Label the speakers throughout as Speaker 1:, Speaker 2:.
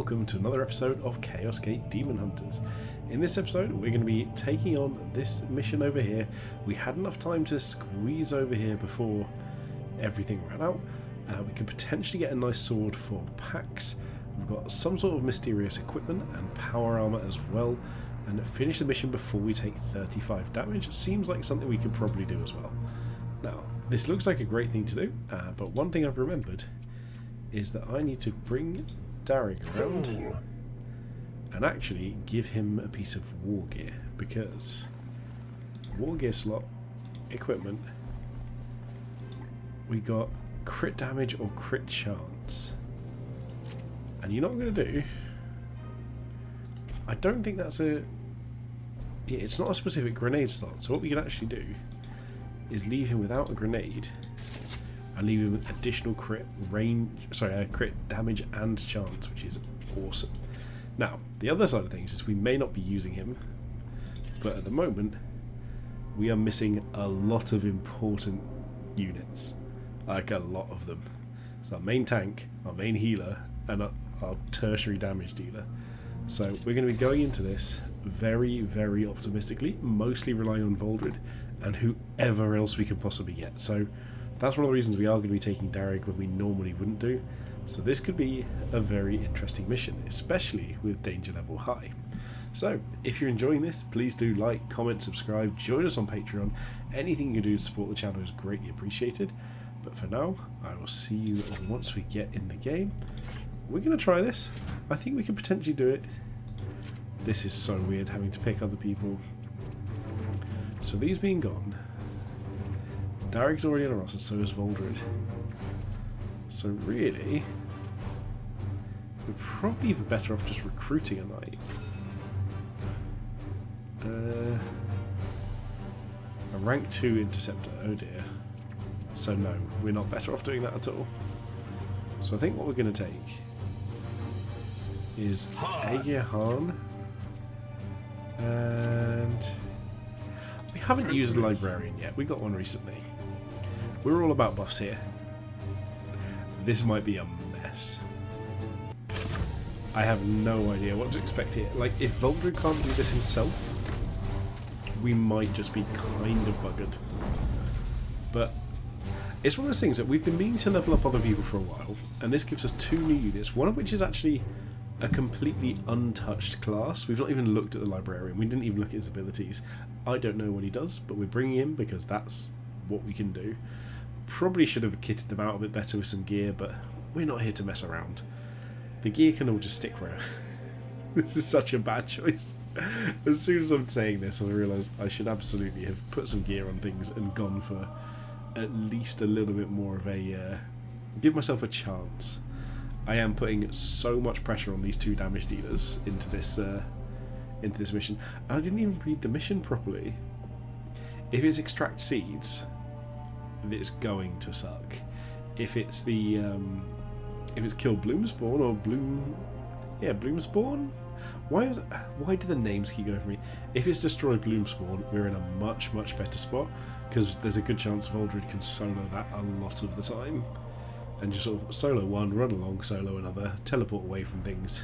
Speaker 1: welcome to another episode of Chaos Gate Demon Hunters. In this episode we're going to be taking on this mission over here. We had enough time to squeeze over here before everything ran out. We could potentially get a nice sword for Pax. We've got some sort of mysterious equipment and power armor as well, and finish the mission before we take 35 damage. It seems like something we could probably do as well. Now, this looks like a great thing to do, but one thing I've remembered is that I need to bring Darrig around and actually give him a piece of war gear, because war gear slot, equipment, we got crit damage or crit chance. And you know what I'm going to do? I don't think that's a... It's not a specific grenade slot, so what we can actually do is leave him without a grenade and leave him with additional crit damage and chance, which is awesome. Now, the other side of things is we may not be using him, but at the moment we are missing a lot of important units, like a lot of them. So our main tank, our main healer, and our tertiary damage dealer. So we're going to be going into this very, very optimistically, mostly relying on Voldred and whoever else we can possibly get. So that's one of the reasons we are going to be taking Darrig when we normally wouldn't do. So this could be a very interesting mission, especially with danger level high. So if you're enjoying this, please do like, comment, subscribe, join us on Patreon. Anything you can do to support the channel is greatly appreciated. But for now, I will see you once we get in the game. We're going to try this. I think we could potentially do it. This is so weird having to pick other people. So these being gone, Darrig's already on a roster, so is Voldred. So really, we're probably even better off just recruiting a knight. A rank 2 interceptor, oh dear. So no, we're not better off doing that at all. So I think what we're going to take is Aegir Han, and we haven't used a librarian yet. We got one recently. We're all about buffs here. This might be a mess. I have no idea what to expect here. Like, if Voldred can't do this himself, we might just be kind of buggered. But it's one of those things that we've been meaning to level up other people for a while, and this gives us 2 new units, one of which is actually a completely untouched class. We've not even looked at the librarian. We didn't even look at his abilities. I don't know what he does, but we're bringing him because that's what we can do. Probably should have kitted them out a bit better with some gear, but we're not here to mess around. The gear can all just stick where... This is such a bad choice. As soon as I'm saying this, I realise I should absolutely have put some gear on things and gone for at least a little bit more of a... give myself a chance. I am putting so much pressure on these 2 damage dealers into this mission. I didn't even read the mission properly. If it's extract seeds, it's going to suck. If it's the if it's kill Bloomspawn or Bloomspawn. Why do the names keep going for me? If it's destroy Bloomspawn, we're in a much better spot, because there's a good chance Voldred can solo that a lot of the time. And just sort of solo one, run along, solo another, teleport away from things.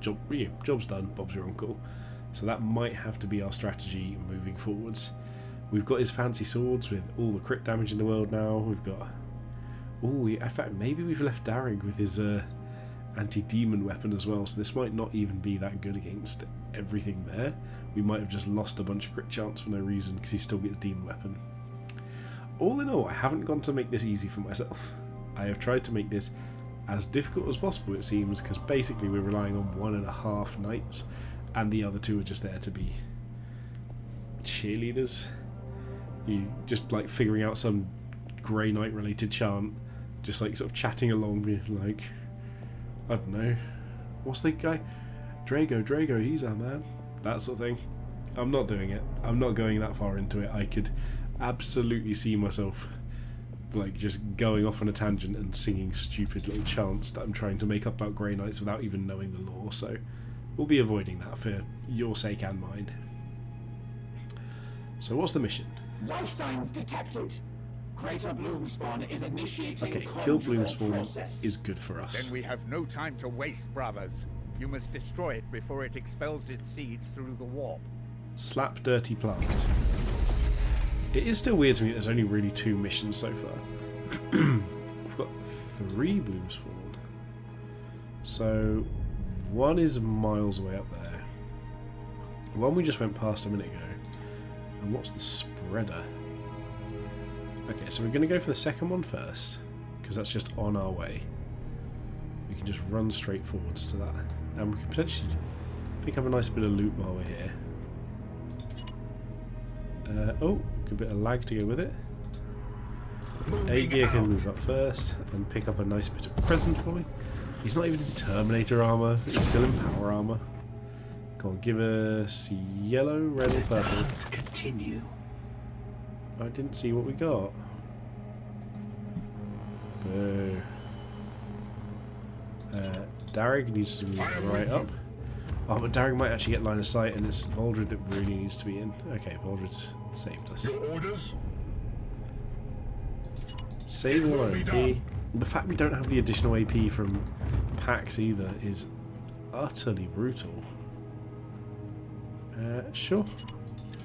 Speaker 1: Job's done, Bob's your uncle. So that might have to be our strategy moving forwards. We've got his fancy swords with all the crit damage in the world now. We've got... in fact, maybe we've left Darrig with his anti-demon weapon as well, so this might not even be that good against everything there. We might have just lost a bunch of crit chance for no reason, because he still gets demon weapon. All in all, I haven't gone to make this easy for myself. I have tried to make this as difficult as possible, it seems, because basically we're relying on 1.5 knights, and the other 2 are just there to be cheerleaders. You just like figuring out some Grey Knight related chant, just like sort of chatting along, like, I don't know, what's the guy? Drago, he's our man. That sort of thing. I'm not doing it. I'm not going that far into it. I could absolutely see myself like just going off on a tangent and singing stupid little chants that I'm trying to make up about Grey Knights without even knowing the lore, so we'll be avoiding that for your sake and mine. So what's the mission?
Speaker 2: Life signs detected. Greater Bloomspawn is initiating
Speaker 1: Okay, kill Bloomspawn is good for us.
Speaker 3: Then we have no time to waste, brothers. You must destroy it before it expels its seeds through the warp.
Speaker 1: Slap dirty plant. It is still weird to me that there's only really 2 missions so far. We've got 3 Bloomspreader. So, one is miles away up there. One we just went past a minute ago. And what's the spreader? Okay, so we're going to go for the second one first, because that's just on our way. We can just run straight forwards to that. And we can potentially pick up a nice bit of loot while we're here. Oh, good bit of lag to go with it. A gear can move up first and pick up a nice bit of present for me. He's not even in Terminator armour, he's still in power armour. Come on, give us yellow, red or purple.
Speaker 2: Continue.
Speaker 1: I didn't see what we got. Boo. Darrig needs to move right up. Oh, but Darrig might actually get line of sight, and it's Voldred that really needs to be in. Okay, Voldred's saved us.
Speaker 2: Your orders?
Speaker 1: Save all our AP. The fact we don't have the additional AP from packs either is utterly brutal. Sure.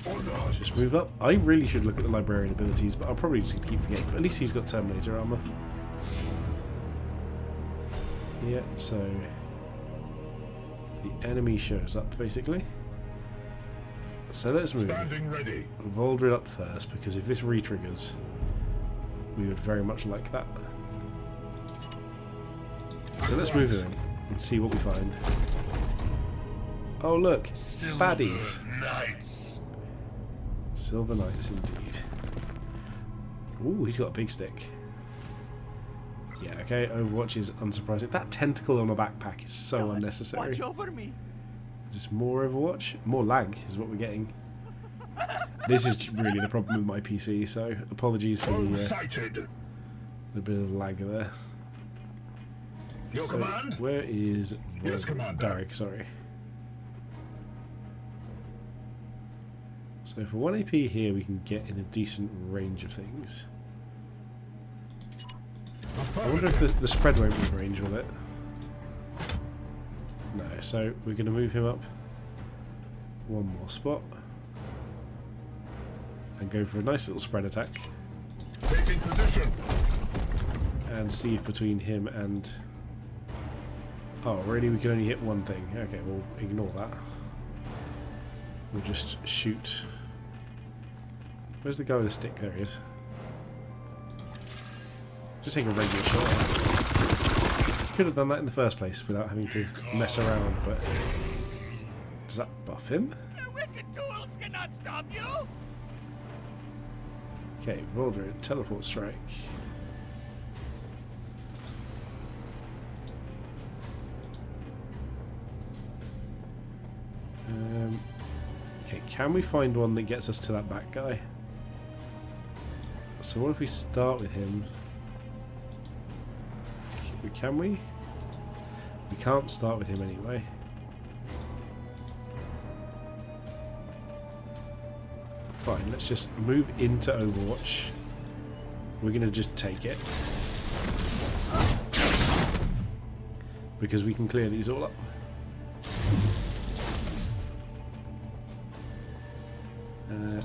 Speaker 1: Let's just move up. I really should look at the librarian abilities, but I'll probably just keep forgetting. But at least he's got Terminator armor. Yeah, so the enemy shows up basically. So let's move.
Speaker 2: Standing ready.
Speaker 1: Voldred up first, because if this re-triggers, we would very much like that. So let's move in and see what we find. Oh look, baddies.
Speaker 2: Knights.
Speaker 1: Silver Knights indeed. Ooh, he's got a big stick. Yeah, okay, Overwatch is unsurprising. That tentacle on a backpack is so unnecessary.
Speaker 3: Watch over me.
Speaker 1: Just more Overwatch? More lag is what we're getting. This is really the problem with my PC, so apologies for
Speaker 2: Sighted.
Speaker 1: the bit of lag there.
Speaker 2: Your
Speaker 1: So,
Speaker 2: command?
Speaker 1: where is
Speaker 2: Yes, Commander.
Speaker 1: Darrig, sorry. So for 1 AP here we can get in a decent range of things. I wonder if the spread won't be in range with it. No, so we're going to move him up one more spot and go for a nice little spread attack
Speaker 2: Taking position.
Speaker 1: and see if between him and... Oh, really? We can only hit one thing. Okay, we'll ignore that. We'll just shoot... Where's the guy with the stick? There he is. Just take a regular shot. Could have done that in the first place without having to mess around, but... Does that buff him?
Speaker 3: Your wicked tools cannot stop you.
Speaker 1: Okay, Voldred, teleport strike. Okay, can we find one that gets us to that back guy? So what if we start with him? Can we? We can't start with him anyway. Fine, let's just move into Overwatch. We're going to just take it. Because we can clear these all up.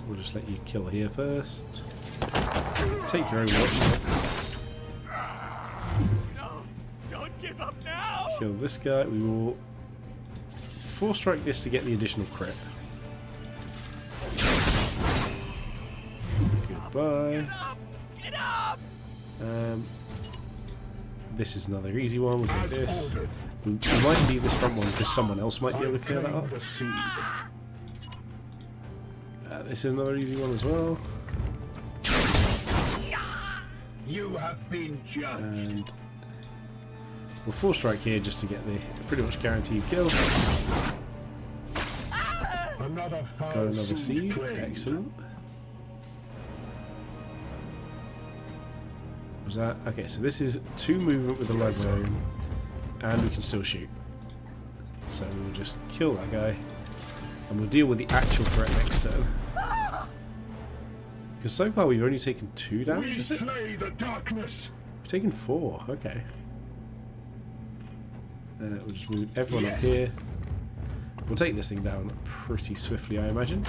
Speaker 1: We'll just let you kill here first. Take your Overwatch.
Speaker 3: No, don't give up now.
Speaker 1: Kill this guy. We will 4-strike this to get the additional crit. Goodbye.
Speaker 3: Get up.
Speaker 1: This is another easy one. We'll take this. We might leave this front one because someone else might be able to clear that up. This is another easy one as well.
Speaker 2: You have been judged.
Speaker 1: And we'll 4-strike here just to get the pretty much guaranteed kill.
Speaker 2: Another
Speaker 1: Got another seed. Excellent. Was that okay? So this is 2 movement with the librarian, and we can still shoot. So we'll just kill that guy, and we'll deal with the actual threat next turn. Because so far we've only taken 2 damage.
Speaker 2: We
Speaker 1: Is it?
Speaker 2: slay the darkness.
Speaker 1: We've taken 4. Okay. We'll just move everyone up here. We'll take this thing down pretty swiftly, I imagine.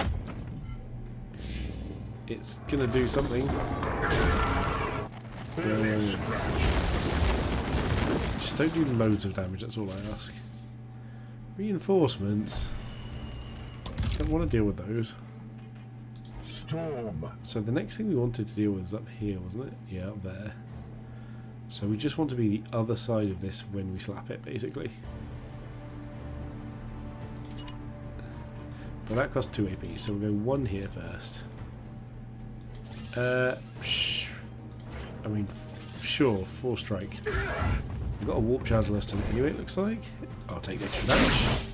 Speaker 1: It's gonna do something. Just don't do loads of damage, that's all I ask. Reinforcements. Don't want to deal with those.
Speaker 2: Storm.
Speaker 1: So the next thing we wanted to deal with was up here, wasn't it? Yeah, up there. So we just want to be the other side of this when we slap it, basically. But that costs 2 AP, so we'll go 1 here first. I mean, sure, 4 strike. We've got a warp charge less than it anyway, it looks like. I'll take the extra damage.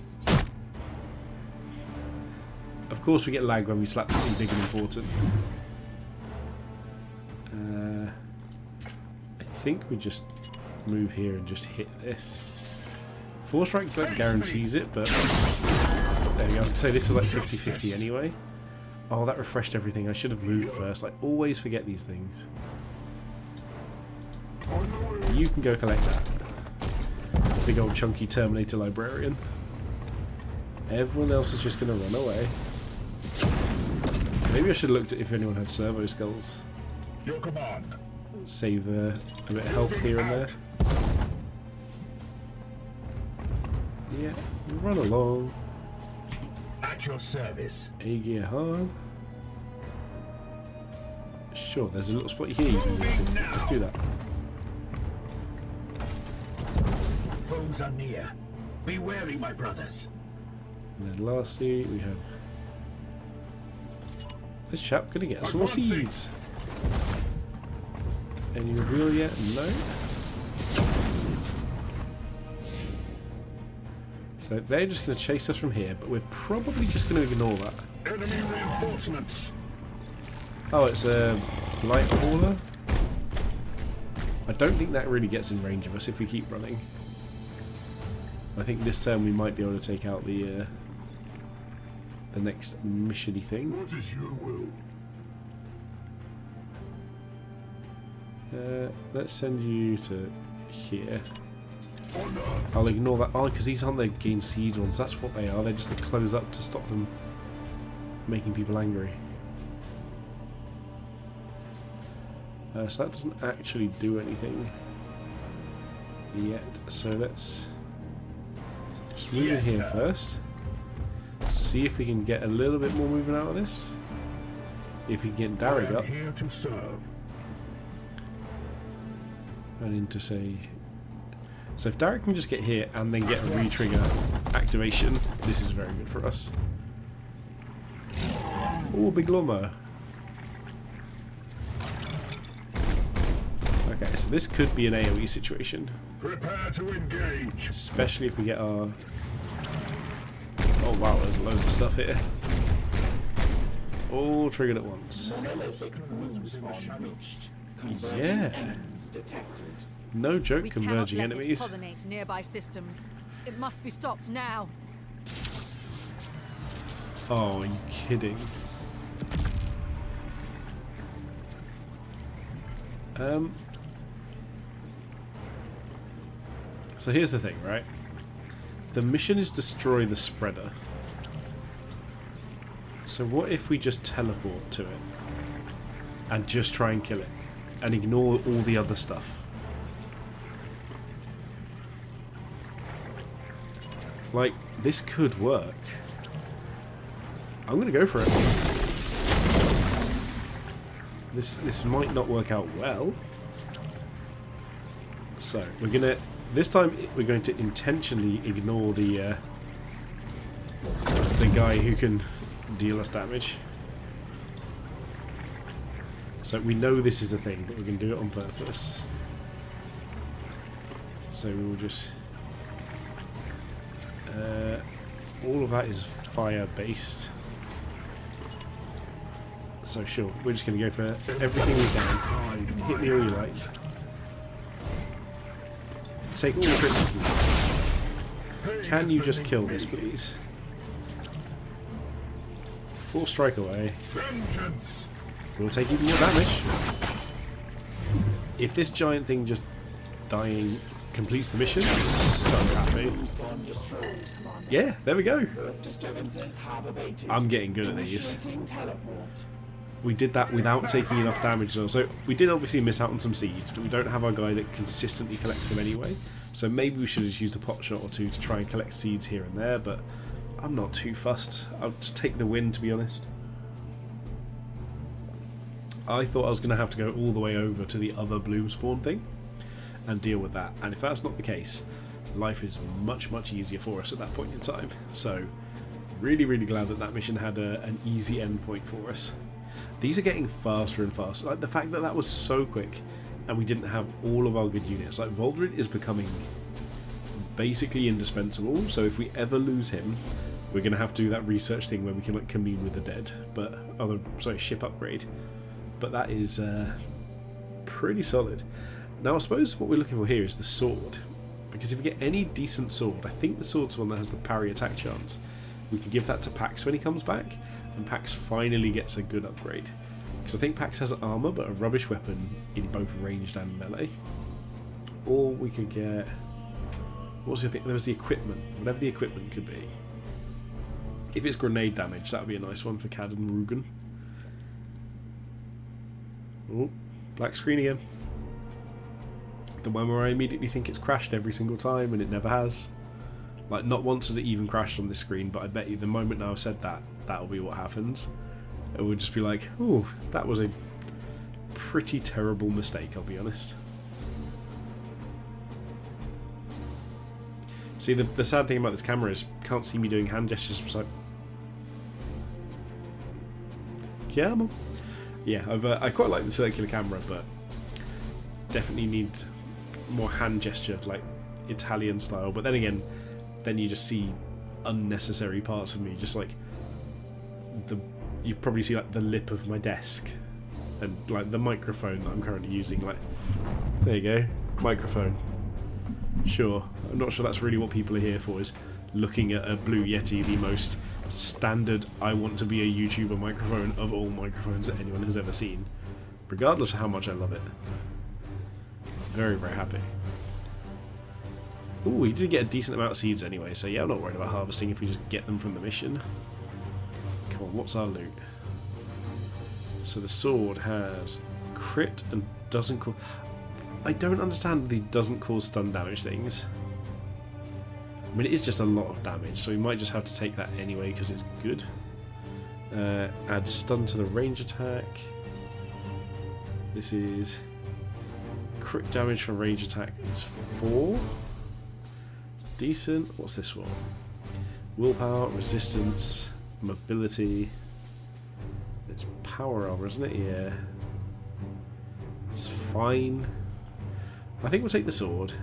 Speaker 1: Of course we get lag when we slap something big and important. I think we just move here and just hit this. 4 strike guarantees it, but there we go. I was going to say this is like 50-50 anyway. Oh, that refreshed everything. I should have moved first. I always forget these things. You can go collect that. Big old chunky Terminator librarian. Everyone else is just going to run away. Maybe I should have looked at if anyone had servo skulls.
Speaker 2: Your command.
Speaker 1: Save a bit of health here and there. Yeah, run along.
Speaker 2: At your service.
Speaker 1: Aegir Han. Sure, there's a little spot here you can move to. Let's do that.
Speaker 2: Foes are near. Be wary, my brothers.
Speaker 1: And then lastly, we have this chap gonna get some more seeds. Any reveal yet? No. So they're just going to chase us from here, but we're probably just going to ignore that.
Speaker 2: Enemy reinforcements.
Speaker 1: Oh, it's a light hauler. I don't think that really gets in range of us if we keep running. I think this turn we might be able to take out the next mission-y thing.
Speaker 2: What is your will?
Speaker 1: Let's send you to here. I'll ignore that. Oh, because these aren't the gain seed ones. That's what they are. They're just the close up to stop them making people angry. So that doesn't actually do anything yet. So let's just move in here first. See if we can get a little bit more movement out of this. If we can get Darrig up.
Speaker 2: Here to serve.
Speaker 1: And into say. So if Darrig can just get here and then get a re-trigger activation, this is very good for us. Oh, big lawnmower. Okay, so this could be an AoE situation.
Speaker 2: Prepare to engage.
Speaker 1: Especially if we get our... Oh wow, there's loads of stuff here. All triggered at once. Yeah. No joke,
Speaker 4: We
Speaker 1: converging
Speaker 4: cannot let
Speaker 1: enemies.
Speaker 4: it pollinate nearby systems. It must be stopped now.
Speaker 1: Oh, are you kidding? So here's the thing, right? The mission is destroy the spreader. So what if we just teleport to it and just try and kill it and ignore all the other stuff? Like, this could work. I'm gonna go for it. This might not work out well. So we're gonna this time we're going to intentionally ignore the guy who can deal us damage. So we know this is a thing, but we're gonna do it on purpose. So we will just all of that is fire based. So sure, we're just going to go for everything we can. Hit me all you like. Take all the crits. Can you just kill this, please? 4 strike away. We'll take even more damage. If this giant thing just dying completes the mission. So happy. Yeah, there we go. I'm getting good at these. We did that without taking enough damage. So we did obviously miss out on some seeds, but we don't have our guy that consistently collects them anyway. So maybe we should have just used a pot shot or two to try and collect seeds here and there, but I'm not too fussed. I'll just take the win, to be honest. I thought I was going to have to go all the way over to the other bloom spawn thing and deal with that, and if that's not the case, life is much, much easier for us at that point in time. So really, really glad that that mission had an easy end point for us. These are getting faster and faster. Like the fact that that was so quick and we didn't have all of our good units. Like Voldred is becoming basically indispensable, so if we ever lose him, we're going to have to do that research thing where we can like commune with the dead. But ship upgrade. But that is pretty solid. Now I suppose what we're looking for here is the sword, because if we get any decent sword, I think the sword's the one that has the parry attack chance. We can give that to Pax when he comes back, and Pax finally gets a good upgrade. Because I think Pax has armor, but a rubbish weapon in both ranged and melee. Or we could get... what was the thing? There was the equipment. Whatever the equipment could be. If it's grenade damage, that would be a nice one for Cad and Rugen. Oh, black screen again. The one where I immediately think it's crashed every single time, and it never has. Like, not once has it even crashed on this screen, but I bet you the moment now I've said that, that'll be what happens. It would just be like, ooh, that was a pretty terrible mistake, I'll be honest. See, the sad thing about this camera is you can't see me doing hand gestures. It's like, come on. Yeah, I quite like the circular camera, but definitely need more hand gesture, like Italian style. But then again, then you just see unnecessary parts of me, just like you probably see like the lip of my desk and like the microphone that I'm currently using. Like, there you go, microphone. Sure, I'm not sure that's really what people are here for, is looking at a Blue Yeti, the most standard I want to be a YouTuber microphone of all microphones that anyone has ever seen, regardless of how much I love it. Very, very happy. Ooh, we did get a decent amount of seeds anyway, so yeah, I'm not worried about harvesting if we just get them from the mission. Come on, what's our loot? So the sword has crit and doesn't cause... I don't understand the doesn't cause stun damage things. I mean, it is just a lot of damage, so we might just have to take that anyway because it's good. Add stun to the range attack. This is crit damage from range attack is 4. Decent. What's this one? Willpower, resistance, mobility. It's power armor, isn't it? Yeah. It's fine. I think we'll take the sword.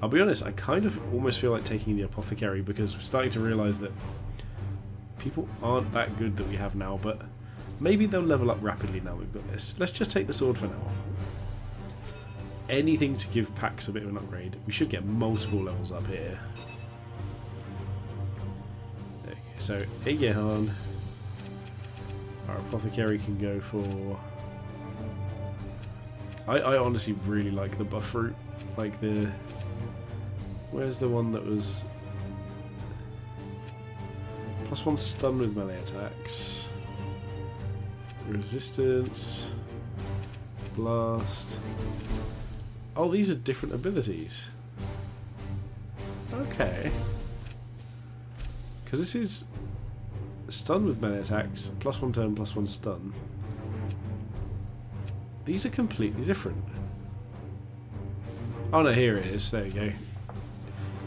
Speaker 1: I'll be honest, I kind of almost feel like taking the apothecary because we're starting to realise that people aren't that good that we have now, but maybe they'll level up rapidly now we've got this. Let's just take the sword for now. Anything to give Pax a bit of an upgrade. We should get multiple levels up here. There we go. So, Aegehan. Our apothecary can go for... I honestly really like the buff route. Like the... Where's the one that was... +1 stun with melee attacks. Resistance. Blast. Oh, these are different abilities. Okay. Because this is stun with melee attacks, +1 turn, +1 stun. These are completely different. Oh no, here it is. There you go.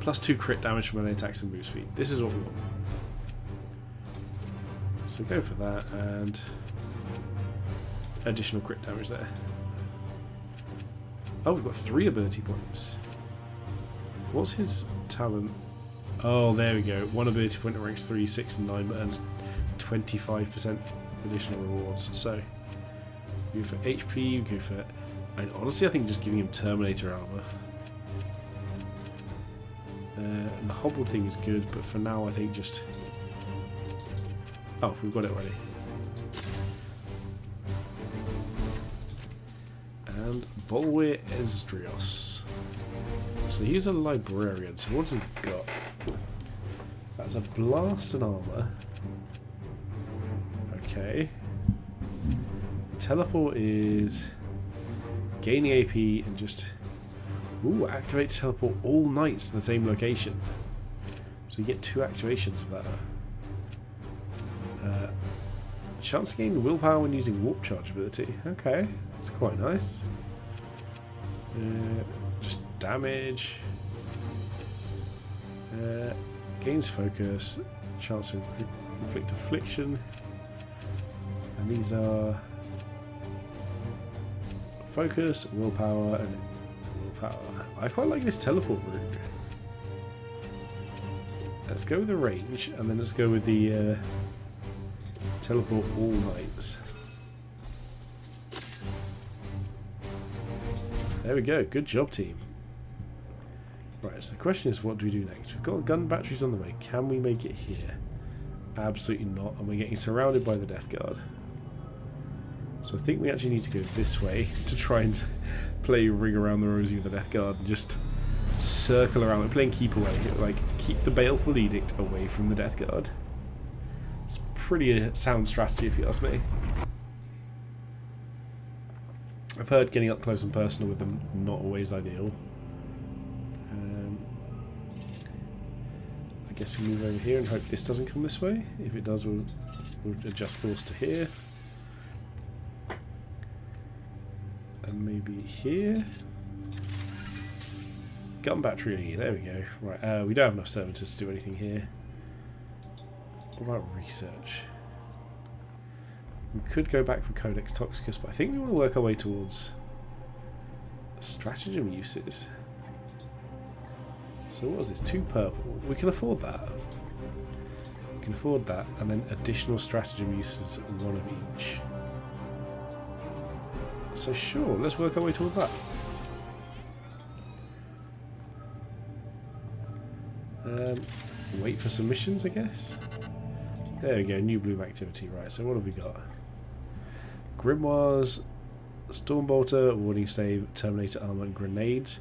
Speaker 1: +2 crit damage from melee attacks and boost speed. This is what we want. So go for that and additional crit damage there. Oh, we've got 3 ability points. What's his talent? Oh, there we go. 1 ability point that ranks 3, 6, and 9, but earns 25% additional rewards. So, you go for HP, you go for... And honestly, I think just giving him Terminator armor. And the hobbled thing is good, but for now, I think just... Oh, we've got it already. And Bolwe Esdrios. So he's a librarian. So what's he got? That's a blast and armor. Okay. Teleport is gaining AP and just activate teleport all knights to the same location. So you get 2 activations of that. Chance to gain willpower when using warp charge ability. Okay, that's quite nice. Just damage. Gains focus. Chance to inflict affliction. And these are focus, willpower, and willpower. I quite like this teleport route. Let's go with the range, and then let's go with the teleport all knights. There we go. Good job, team. Right, so the question is, what do we do next? We've got gun batteries on the way. Can we make it here? Absolutely not, and we're getting surrounded by the Death Guard. So I think we actually need to go this way to try and play Ring Around the Rosie with the Death Guard and just circle around. We're playing Keep Away, like keep the Baleful Edict away from the Death Guard. It's pretty a sound strategy if you ask me. I've heard getting up close and personal with them not always ideal. I guess we move over here and hope this doesn't come this way. If it does, we'll adjust course to here. And maybe here. Gun battery, there we go. Right, we don't have enough servitors to do anything here. What about research? We could go back for Codex Toxicus, but I think we want to work our way towards stratagem uses. So what is this? 2 purple. We can afford that. We can afford that, and then additional stratagem uses, 1 of each. So sure, let's work our way towards that. Wait for submissions, I guess. There we go, new bloom activity. Right, so what have we got? Grimoires, Stormbolter, Warning Stave, Terminator Armor, and Grenades.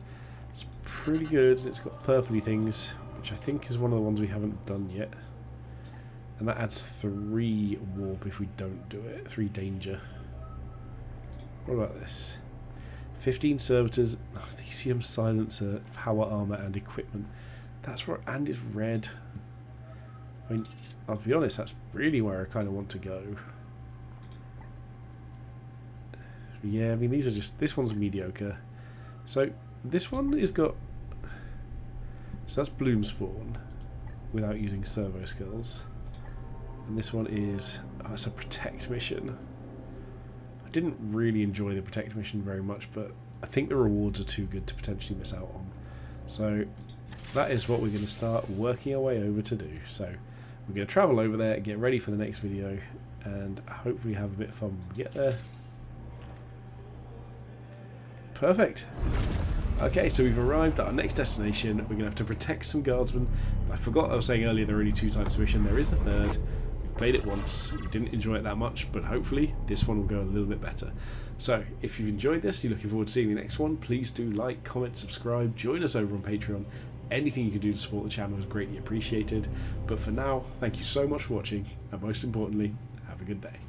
Speaker 1: It's pretty good. It's got purpley things, which I think is one of the ones we haven't done yet. And that adds 3 warp if we don't do it. 3 danger. What about this? 15 servitors, Theseum Silencer, Power Armor, and Equipment. That's right, and it's red. I mean, I'll be honest, that's really where I kind of want to go. Yeah, I mean, these are just... This one's mediocre. So, this one has got... So that's Bloomspawn, without using servo skills. And this one is... Oh, it's a Protect mission. I didn't really enjoy the Protect mission very much, but I think the rewards are too good to potentially miss out on. So, that is what we're going to start working our way over to do. So, we're going to travel over there, get ready for the next video, and hopefully have a bit of fun when we get there. Perfect. Okay, so we've arrived at our next destination. We're going to have to protect some guardsmen. I forgot I was saying earlier there are only 2 types of mission. There is a third. We've played it once. We didn't enjoy it that much, but hopefully this one will go a little bit better. So, if you've enjoyed this, you're looking forward to seeing the next one, please do like, comment, subscribe, join us over on Patreon. Anything you can do to support the channel is greatly appreciated. But for now, thank you so much for watching, and most importantly, have a good day.